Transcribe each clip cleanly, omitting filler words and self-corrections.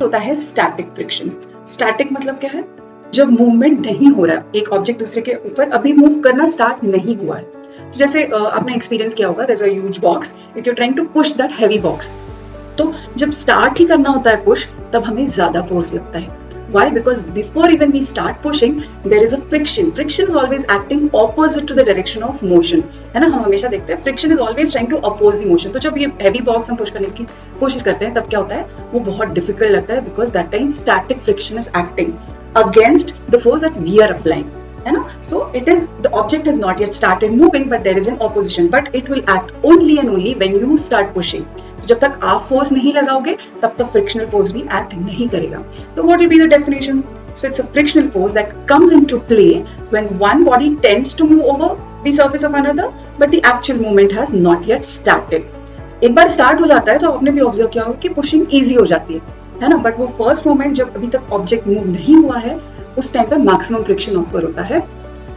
होता है static friction. Static मतलब क्या है? जब मूवमेंट नहीं हो रहा, एक ऑब्जेक्ट दूसरे के ऊपर अभी मूव करना स्टार्ट नहीं हुआ है। तो जैसे आपने एक्सपीरियंस किया होगा, there is a huge box, if you trying to push that heavy box, तो जब स्टार्ट ही करना होता है पुश, तब हमें ज्यादा फोर्स लगता है। Why? Because before even we start pushing, there is a friction. Friction is always acting opposite to the direction of motion. है ना, हम हमेशा देखते हैं friction is always trying to oppose the motion. तो जब ये heavy box हम push करने की कोशिश करते हैं, तब क्या होता है? वो बहुत difficult लगता है, because that time static friction is acting against the force that we are applying. है ना? So it is, the object has not yet started moving, but there is an opposition. But it will act only and only when you start pushing. जब तक आप force नहीं लगाओगे, तब तक frictional force भी एक्ट नहीं करेगा। तो what will be the definition? So it's a frictional force that comes into play when one body tends to move over the surface of another, but the actual movement has not yet started. एक बार start हो जाता है तो आपने भी observe किया होगा कि पुशिंग इजी हो जाती है ना, बट वो फर्स्ट मोमेंट जब अभी तक ऑब्जेक्ट मूव नहीं हुआ है, उस टाइम पे मैक्सिमम फ्रिक्शन ऑफर होता है,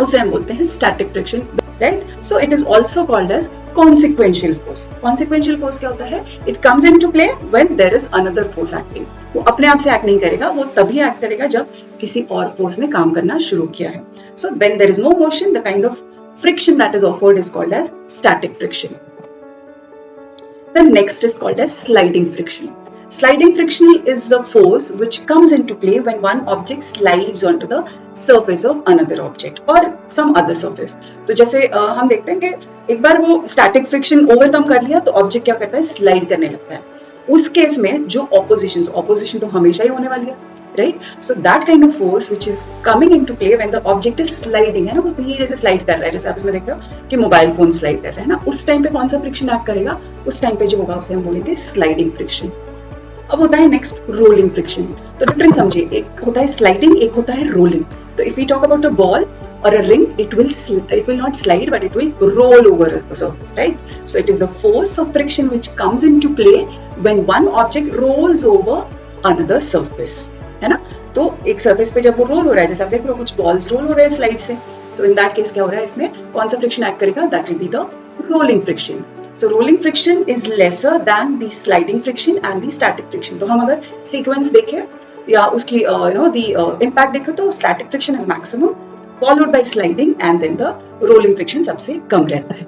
उसे हम बोलते हैं static friction, right? So it is also called as consequential force. Consequential force क्या होता है? It comes into play when there is another force acting. वो अपने आप से एक्ट नहीं करेगा, वो तभी एक्ट करेगा जब किसी और फोर्स ने काम करना शुरू किया है. So when there is no motion, the kind of friction that is offered is called as static friction. The next is called as sliding friction. Sliding friction is the force which comes into play when one object slides onto the surface of another object or some other surface. तो जैसे हम देखते हैं कि एक बार वो static friction overcome कर लिया तो ऑब्जेक्ट क्या करता है? स्लाइड करने लगता है। उस केस में जो ऑपोजिशन तो हमेशा ही होने वाली है, right? So that kind of force which is coming into play when the object is sliding, है ना, वो धीरे से स्लाइड कर रहा है, जैसे आप इसमें देख रहे हो कि मोबाइल फोन स्लाइड कर रहा है ना, उस टाइम पे कौन सा फ्रिक्शन एक्ट करेगा? उस टाइम पे जो होगा उसे हम बोलेंगे स्लाइडिंग फ्रिक्शन। अब होता है नेक्स्ट रोलिंग फ्रिक्शन। तो डिफरेंस समझिए, एक होता है स्लाइडिंग, एक होता है रोलिंग। तो if we talk about a ball or a ring, it will not slide, but it will roll over the surface, right? So it is the force of friction which comes into play when one object rolls over another surface, है ना? तो एक surface पे जब वो roll हो रहा है, जैसे आप देख रहे हो कुछ balls roll हो रहे हैं slide से, so in that case क्या हो रहा है? इसमें कौन सा friction act करेगा? That will be the rolling friction. So rolling friction is lesser than the sliding friction and the static friction. तो हम अगर sequence देखें या उसकी the impact देखें, तो static friction is maximum, followed by sliding, and then the rolling friction सबसे कम रहता है।